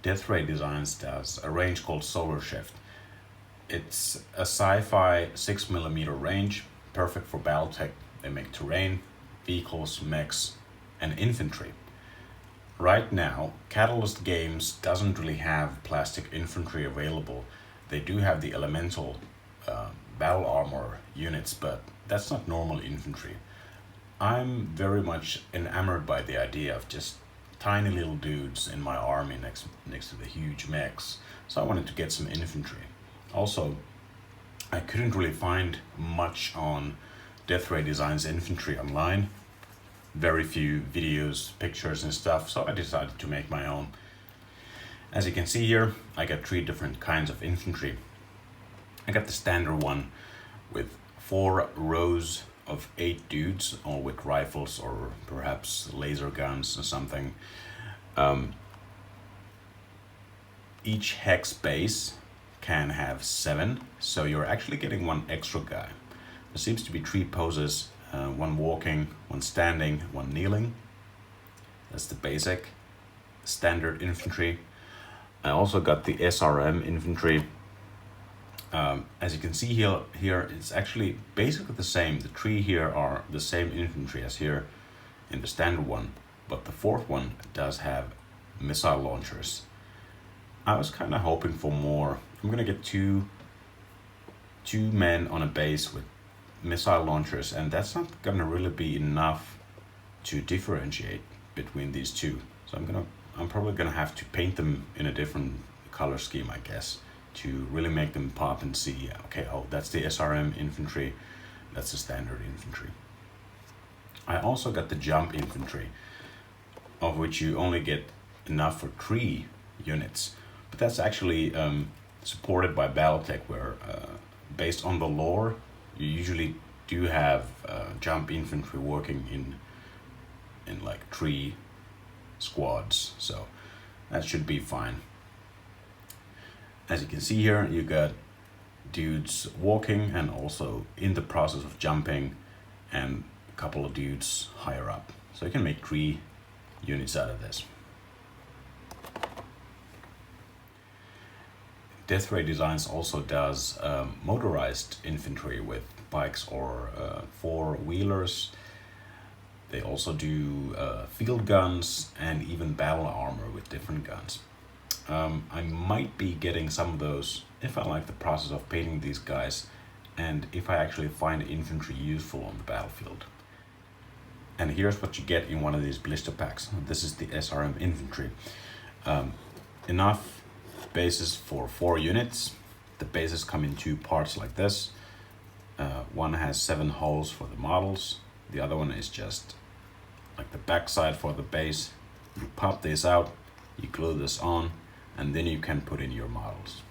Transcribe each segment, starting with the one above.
Death Ray Designs does a range called Solar Shift. It's a sci-fi 6mm range, perfect for BattleTech. They make terrain, vehicles, mechs, and infantry. Right now, Catalyst Games doesn't really have plastic infantry available. They do have the elemental battle armor units, but that's not normal infantry. I'm very much enamored by the idea of just tiny little dudes in my army next to the huge mechs. So I wanted to get some infantry. Also, I couldn't really find much on Death Ray Designs infantry online. Very few videos, pictures and stuff, so I decided to make my own. As you can see here, I got 3 different kinds of infantry. I got the standard one with 4 rows of 8 dudes, all with rifles or perhaps laser guns or something. Each hex base can have 7, so you're actually getting 1 extra guy. There seems to be 3 poses, 1 walking, 1 standing, 1 kneeling. That's the basic standard infantry. I also got the SRM infantry. As you can see here it's actually basically the same. The 3 here are the same infantry as here in the standard one, but the 4th one does have missile launchers. I was kind of hoping for more. I'm gonna get two men on a base with missile launchers, and that's not gonna really be enough to differentiate between these two. So I'm probably gonna have to paint them in a different color scheme, I guess, to really make them pop and see, okay, oh, that's the SRM infantry, that's the standard infantry. I also got the jump infantry, of which you only get enough for 3 units, but that's actually supported by BattleTech, where based on the lore, you usually do have jump infantry working in like 3 squads, so that should be fine. As you can see here, you got dudes walking and also in the process of jumping, and a couple of dudes higher up. So you can make 3 units out of this. Death Ray Designs also does motorized infantry with bikes or 4-wheelers. They also do field guns and even battle armor with different guns. I might be getting some of those if I like the process of painting these guys and if I actually find infantry useful on the battlefield. And here's what you get in one of these blister packs. This is the SRM infantry. Enough bases for 4 units. The bases come in 2 parts like this. One has 7 holes for the models. The other one is just like the backside for the base. You pop this out, you glue this on, and then you can put in your models.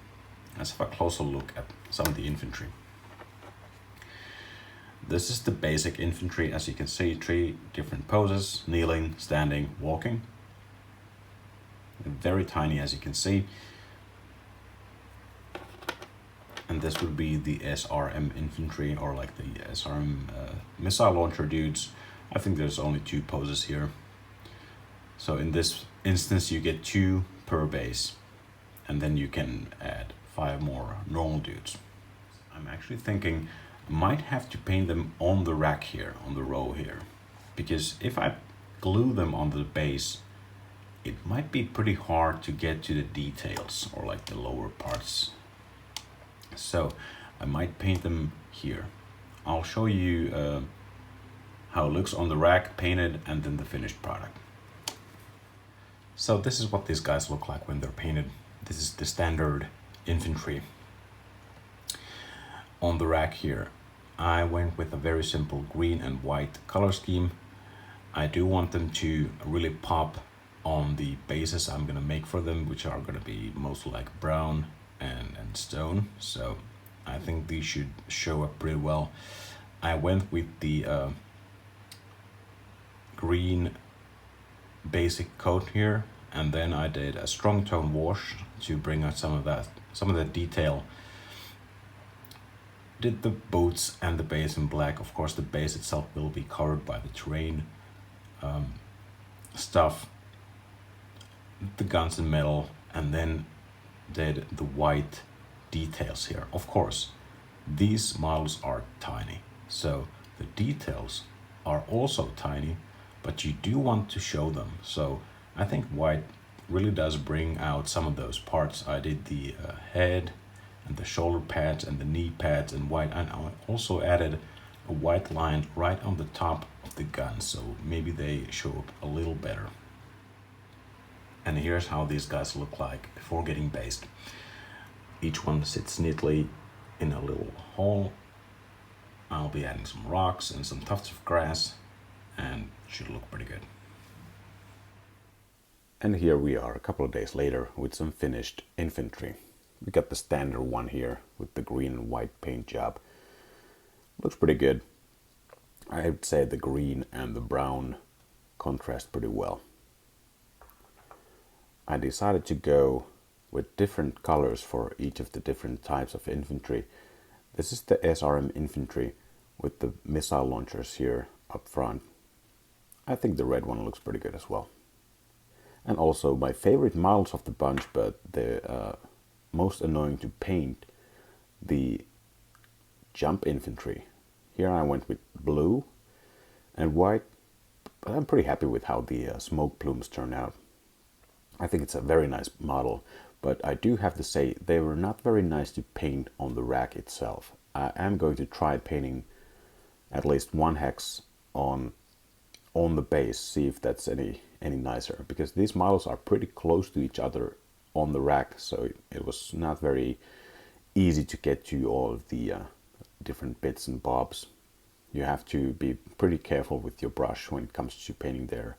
Let's have a closer look at some of the infantry. This is the basic infantry. As you can see, 3 different poses: kneeling, standing, walking. Very tiny, as you can see. And this would be the SRM infantry, or like the SRM missile launcher dudes. I think there's only 2 poses here. So in this instance, you get 2 per base, and then you can add 5 more normal dudes. I'm actually thinking I might have to paint them on the rack here, on the row here, because if I glue them on the base, it might be pretty hard to get to the details or like the lower parts. So I might paint them here. I'll show you how it looks on the rack painted and then the finished product. So this is what these guys look like when they're painted. This is the standard infantry. On the rack here, I went with a very simple green and white color scheme. I do want them to really pop on the bases I'm gonna make for them, which are gonna be mostly like brown and stone. So I think these should show up pretty well. I went with the green basic coat here, and then I did a strong tone wash to bring out some of the detail. Did the boots and the base in black. Of course, the base itself will be covered by the terrain stuff. The guns in metal, and then did the white details here. Of course, these models are tiny, so the details are also tiny, but you do want to show them. So I think white really does bring out some of those parts. I did the head and the shoulder pads and the knee pads in white, and I also added a white line right on the top of the gun, so maybe they show up a little better. And here's how these guys look like before getting based. Each one sits neatly in a little hole. I'll be adding some rocks and some tufts of grass, and it should look pretty good. And here we are a couple of days later with some finished infantry. We got the standard one here with the green and white paint job. Looks pretty good. I would say the green and the brown contrast pretty well. I decided to go with different colors for each of the different types of infantry. This is the SRM infantry with the missile launchers here up front. I think the red one looks pretty good as well. And also my favorite models of the bunch, but the most annoying to paint, the jump infantry. Here I went with blue and white, but I'm pretty happy with how the smoke plumes turn out. I think it's a very nice model, but I do have to say they were not very nice to paint on the rack itself. I am going to try painting at least one hex on the base, see if that's any nicer, because these models are pretty close to each other on the rack, so it was not very easy to get to all of the different bits and bobs. You have to be pretty careful with your brush when it comes to painting their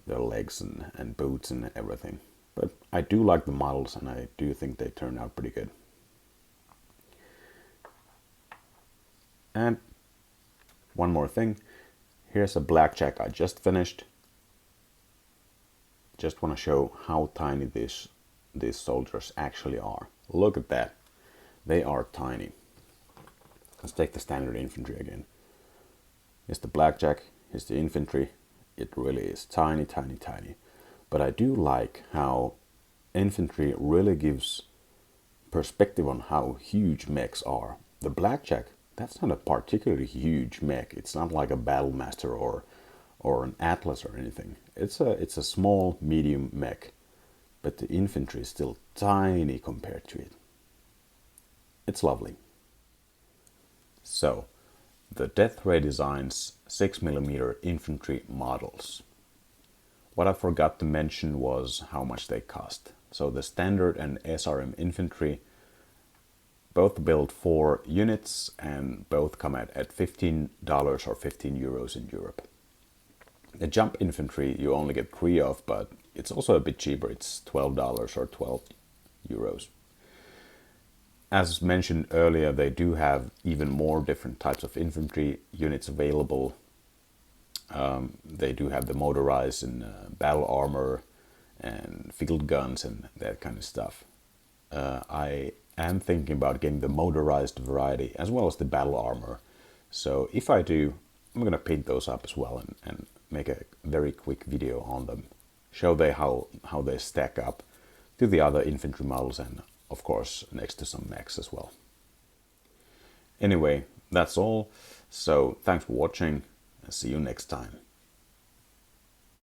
legs and boots and everything. But I do like the models, and I do think they turn out pretty good. And one more thing, here's a blackjack I just finished. Just want to show how tiny these soldiers actually are. Look at that, they are tiny. Let's take the standard infantry again. Here's the blackjack, here's the infantry. It really is tiny, tiny, tiny. But I do like how infantry really gives perspective on how huge mechs are. The blackjack, that's not a particularly huge mech. It's not like a battlemaster or an atlas or anything. It's a small, medium mech, but the infantry is still tiny compared to it. It's lovely. So, the Death Ray Designs 6mm infantry models. What I forgot to mention was how much they cost. So the standard and SRM infantry both build 4 units, and both come at $15 or 15 euros in Europe. The jump infantry you only get 3 of, but it's also a bit cheaper. It's $12 or 12 euros. As mentioned earlier, they do have even more different types of infantry units available. They do have the motorized and battle armor and field guns and that kind of stuff. I am thinking about getting the motorized variety as well as the battle armor. So if I do, I'm going to paint those up as well and make a very quick video on them. Show how they stack up to the other infantry models, and of course next to some mechs as well. Anyway, that's all. So thanks for watching, and see you next time.